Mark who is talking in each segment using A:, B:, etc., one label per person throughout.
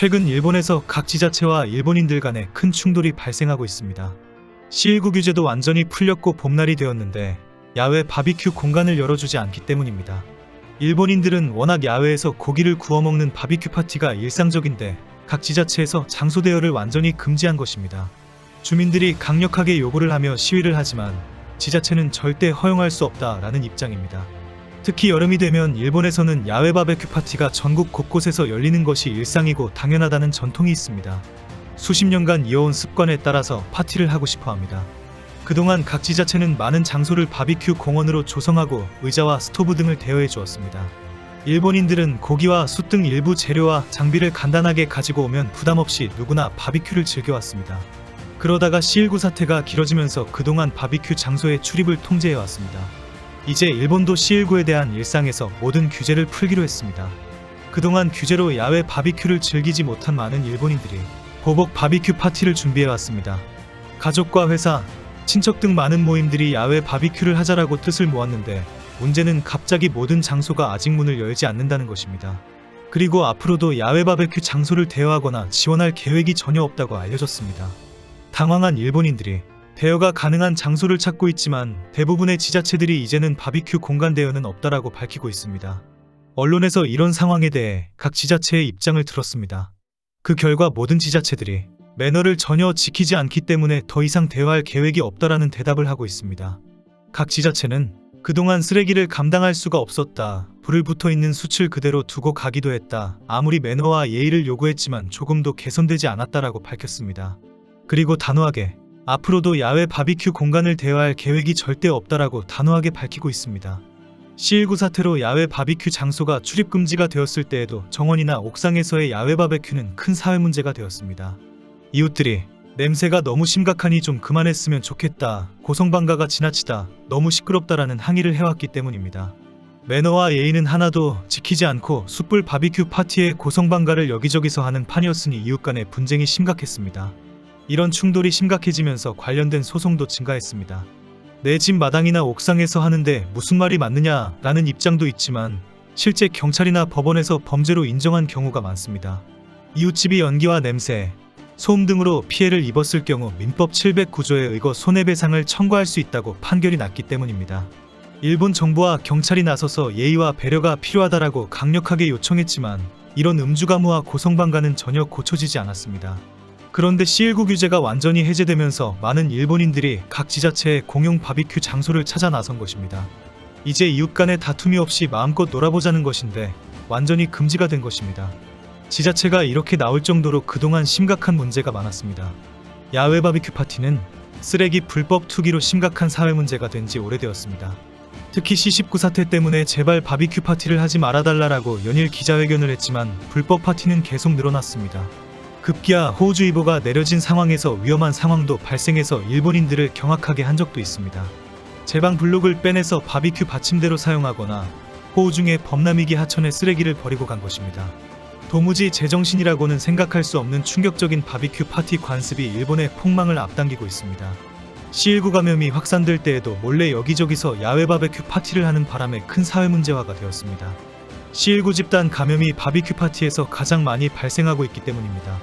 A: 최근 일본에서 각 지자체와 일본인들 간에 큰 충돌이 발생하고 있습니다. C19 규제도 완전히 풀렸고 봄날이 되었는데 야외 바비큐 공간을 열어주지 않기 때문입니다. 일본인들은 워낙 야외에서 고기를 구워 먹는 바비큐 파티가 일상적인데 각 지자체에서 장소 대여를 완전히 금지한 것입니다. 주민들이 강력하게 요구를 하며 시위를 하지만 지자체는 절대 허용할 수 없다라는 입장입니다. 특히 여름이 되면 일본에서는 야외 바베큐 파티가 전국 곳곳에서 열리는 것이 일상이고 당연하다는 전통이 있습니다. 수십 년간 이어온 습관에 따라서 파티를 하고 싶어 합니다. 그동안 각 지자체는 많은 장소를 바비큐 공원으로 조성하고 의자와 스토브 등을 대여해 주었습니다. 일본인들은 고기와 숯 등 일부 재료와 장비를 간단하게 가지고 오면 부담 없이 누구나 바비큐를 즐겨왔습니다. 그러다가 C19 사태가 길어지면서 그동안 바비큐 장소의 출입을 통제해 왔습니다. 이제 일본도 C19에 대한 일상에서 모든 규제를 풀기로 했습니다. 그동안 규제로 야외 바비큐를 즐기지 못한 많은 일본인들이 보복 바비큐 파티를 준비해 왔습니다. 가족과 회사, 친척 등 많은 모임들이 야외 바비큐를 하자라고 뜻을 모았는데 문제는 갑자기 모든 장소가 아직 문을 열지 않는다는 것입니다. 그리고 앞으로도 야외 바비큐 장소를 대여하거나 지원할 계획이 전혀 없다고 알려졌습니다. 당황한 일본인들이 대여가 가능한 장소를 찾고 있지만 대부분의 지자체들이 이제는 바비큐 공간 대여는 없다라고 밝히고 있습니다. 언론에서 이런 상황에 대해 각 지자체의 입장을 들었습니다. 그 결과 모든 지자체들이 매너를 전혀 지키지 않기 때문에 더 이상 대여할 계획이 없다라는 대답을 하고 있습니다. 각 지자체는 그동안 쓰레기를 감당할 수가 없었다. 불을 붙어있는 숯을 그대로 두고 가기도 했다. 아무리 매너와 예의를 요구했지만 조금도 개선되지 않았다라고 밝혔습니다. 그리고 단호하게 앞으로도 야외 바비큐 공간을 대여할 계획이 절대 없다라고 단호하게 밝히고 있습니다. C19 사태로 야외 바비큐 장소가 출입 금지가 되었을 때에도 정원이나 옥상에서의 야외 바비큐는 큰 사회 문제가 되었습니다. 이웃들이 냄새가 너무 심각하니 좀 그만했으면 좋겠다, 고성방가가 지나치다, 너무 시끄럽다라는 항의를 해왔기 때문입니다. 매너와 예의는 하나도 지키지 않고 숯불 바비큐 파티에 고성방가를 여기저기서 하는 판이었으니 이웃 간의 분쟁이 심각했습니다. 이런 충돌이 심각해지면서 관련된 소송도 증가했습니다. 내 집 마당이나 옥상에서 하는데 무슨 말이 맞느냐 라는 입장도 있지만 실제 경찰이나 법원에서 범죄로 인정한 경우가 많습니다. 이웃집이 연기와 냄새, 소음 등으로 피해를 입었을 경우 민법 709조에 의거 손해배상을 청구할 수 있다고 판결이 났기 때문입니다. 일본 정부와 경찰이 나서서 예의와 배려가 필요하다라고 강력하게 요청했지만 이런 음주가무와 고성방가는 전혀 고쳐지지 않았습니다. 그런데 C19 규제가 완전히 해제되면서 많은 일본인들이 각 지자체의 공용 바비큐 장소를 찾아 나선 것입니다. 이제 이웃 간의 다툼이 없이 마음껏 놀아보자는 것인데 완전히 금지가 된 것입니다. 지자체가 이렇게 나올 정도로 그동안 심각한 문제가 많았습니다. 야외 바비큐 파티는 쓰레기 불법 투기로 심각한 사회 문제가 된 지 오래되었습니다. 특히 C19 사태 때문에 제발 바비큐 파티를 하지 말아달라고 연일 기자회견을 했지만 불법 파티는 계속 늘어났습니다. 급기야 호우주의보가 내려진 상황에서 위험한 상황도 발생해서 일본인들을 경악하게 한 적도 있습니다. 제방 블록을 빼내서 바비큐 받침대로 사용하거나 호우 중에 범람이기 하천에 쓰레기를 버리고 간 것입니다. 도무지 제정신이라고는 생각할 수 없는 충격적인 바비큐 파티 관습이 일본의 폭망을 앞당기고 있습니다. C19 감염이 확산될 때에도 몰래 여기저기서 야외 바비큐 파티를 하는 바람에 큰 사회 문제화가 되었습니다. C19 집단 감염이 바비큐 파티에서 가장 많이 발생하고 있기 때문입니다.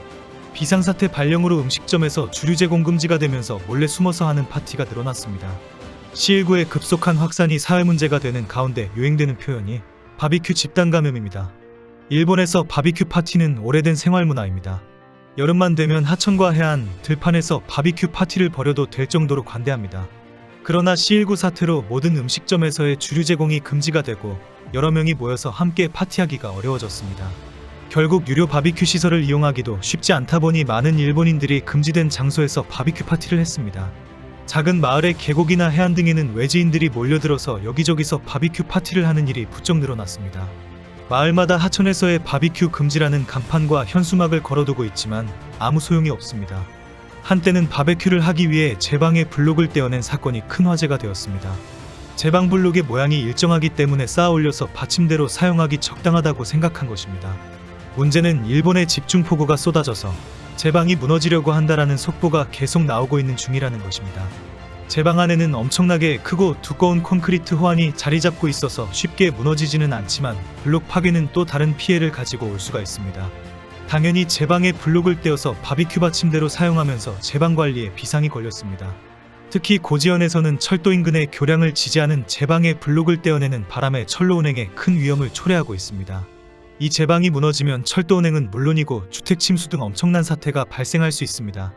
A: 비상사태 발령으로 음식점에서 주류 제공 금지가 되면서 몰래 숨어서 하는 파티가 늘어났습니다. C19의 급속한 확산이 사회 문제가 되는 가운데 유행되는 표현이 바비큐 집단 감염입니다. 일본에서 바비큐 파티는 오래된 생활문화입니다. 여름만 되면 하천과 해안, 들판에서 바비큐 파티를 벌여도 될 정도로 관대합니다. 그러나 C19 사태로 모든 음식점에서의 주류 제공이 금지가 되고 여러 명이 모여서 함께 파티하기가 어려워졌습니다. 결국 유료 바비큐 시설을 이용하기도 쉽지 않다 보니 많은 일본인들이 금지된 장소에서 바비큐 파티를 했습니다. 작은 마을의 계곡이나 해안 등에는 외지인들이 몰려들어서 여기저기서 바비큐 파티를 하는 일이 부쩍 늘어났습니다. 마을마다 하천에서의 바비큐 금지라는 간판과 현수막을 걸어두고 있지만 아무 소용이 없습니다. 한때는 바베큐를 하기 위해 제방에 블록을 떼어낸 사건이 큰 화제가 되었습니다. 제방 블록의 모양이 일정하기 때문에 쌓아 올려서 받침대로 사용하기 적당하다고 생각한 것입니다. 문제는 일본의 집중폭우가 쏟아져서 제방이 무너지려고 한다라는 속보가 계속 나오고 있는 중이라는 것입니다. 제방 안에는 엄청나게 크고 두꺼운 콘크리트 호환이 자리 잡고 있어서 쉽게 무너지지는 않지만 블록 파괴는 또 다른 피해를 가지고 올 수가 있습니다. 당연히 제 방에 블록을 떼어서 바비큐 받침대로 사용하면서 제 방 관리에 비상이 걸렸습니다. 특히 고지연에서는 철도 인근의 교량을 지지하는 제 방에 블록을 떼어내는 바람에 철로 운행에 큰 위험을 초래하고 있습니다. 이 제방이 무너지면 철도 운행은 물론이고 주택 침수 등 엄청난 사태가 발생할 수 있습니다.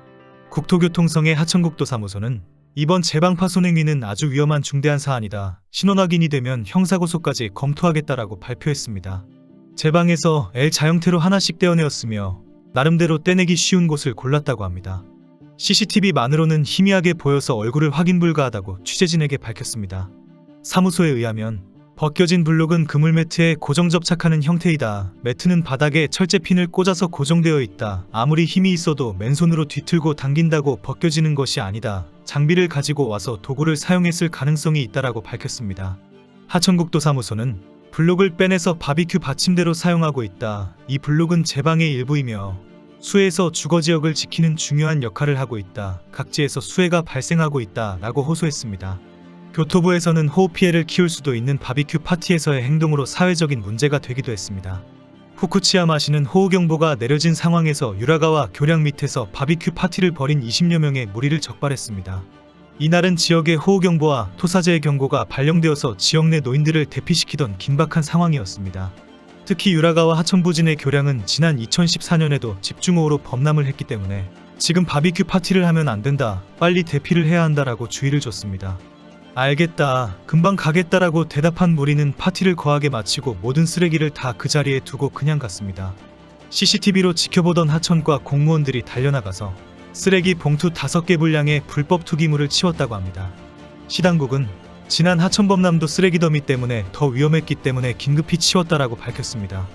A: 국토교통청의 하천국도사무소는 이번 제방 파손 행위는 아주 위험한 중대한 사안이다. 신원 확인이 되면 형사고소까지 검토하겠다라고 발표했습니다. 제방에서 L 자형태로 하나씩 떼어내었으며 나름대로 떼내기 쉬운 곳을 골랐다고 합니다. CCTV만으로는 희미하게 보여서 얼굴을 확인 불가하다고 취재진에게 밝혔습니다. 사무소에 의하면 벗겨진 블록은 그물 매트에 고정 접착하는 형태이다. 매트는 바닥에 철제핀을 꽂아서 고정되어 있다. 아무리 힘이 있어도 맨손으로 뒤틀고 당긴다고 벗겨지는 것이 아니다. 장비를 가지고 와서 도구를 사용했을 가능성이 있다라고 밝혔습니다. 하천국도 사무소는 블록을 빼내서 바비큐 받침대로 사용하고 있다. 이 블록은 제방의 일부이며 수해에서 주거지역을 지키는 중요한 역할을 하고 있다. 각지에서 수해가 발생하고 있다 라고 호소했습니다. 교토부에서는 호흡 피해를 키울 수도 있는 바비큐 파티에서의 행동으로 사회적인 문제가 되기도 했습니다. 후쿠치야마시는 호우경보가 내려진 상황에서 유라가와 교량 밑에서 바비큐 파티를 벌인 20여 명의 무리를 적발했습니다. 이날은 지역의 호우경보와 토사재해 경고가 발령되어서 지역 내 노인들을 대피시키던 긴박한 상황이었습니다. 특히 유라가와 하천부진의 교량은 지난 2014년에도 집중호우로 범람을 했기 때문에 지금 바비큐 파티를 하면 안 된다, 빨리 대피를 해야 한다라고 주의를 줬습니다. 알겠다, 금방 가겠다라고 대답한 무리는 파티를 거하게 마치고 모든 쓰레기를 다 그 자리에 두고 그냥 갔습니다. CCTV로 지켜보던 하천과 공무원들이 달려나가서 쓰레기 봉투 5개 분량의 불법 투기물을 치웠다고 합니다. 시당국은 지난 하천범람도 쓰레기 더미 때문에 더 위험했기 때문에 긴급히 치웠다라고 밝혔습니다.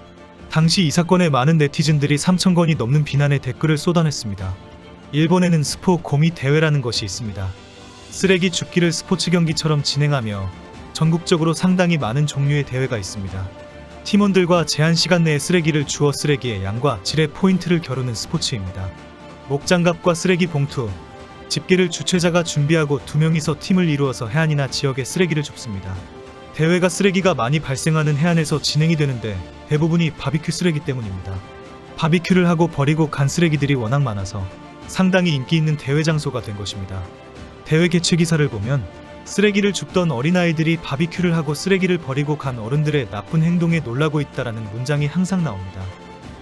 A: 당시 이 사건에 많은 네티즌들이 3,000건이 넘는 비난의 댓글을 쏟아냈습니다. 일본에는 스포 고미 대회라는 것이 있습니다. 쓰레기 줍기를 스포츠 경기처럼 진행하며 전국적으로 상당히 많은 종류의 대회가 있습니다. 팀원들과 제한 시간 내에 쓰레기를 주워 쓰레기의 양과 질의 포인트를 겨루는 스포츠입니다. 목장갑과 쓰레기 봉투, 집게를 주최자가 준비하고 2명이서 팀을 이루어서 해안이나 지역에 쓰레기를 줍습니다. 대회가 쓰레기가 많이 발생하는 해안에서 진행이 되는데 대부분이 바비큐 쓰레기 때문입니다. 바비큐를 하고 버리고 간 쓰레기들이 워낙 많아서 상당히 인기 있는 대회 장소가 된 것입니다. 대회 개최 기사를 보면 쓰레기를 줍던 어린아이들이 바비큐를 하고 쓰레기를 버리고 간 어른들의 나쁜 행동에 놀라고 있다라는 문장이 항상 나옵니다.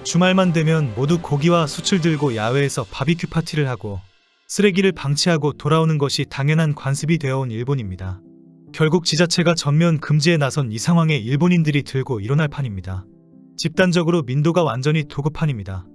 A: 주말만 되면 모두 고기와 숯을 들고 야외에서 바비큐 파티를 하고 쓰레기를 방치하고 돌아오는 것이 당연한 관습이 되어온 일본입니다. 결국 지자체가 전면 금지에 나선 이 상황에 일본인들이 들고 일어날 판입니다. 집단적으로 민도가 완전히 도급판입니다.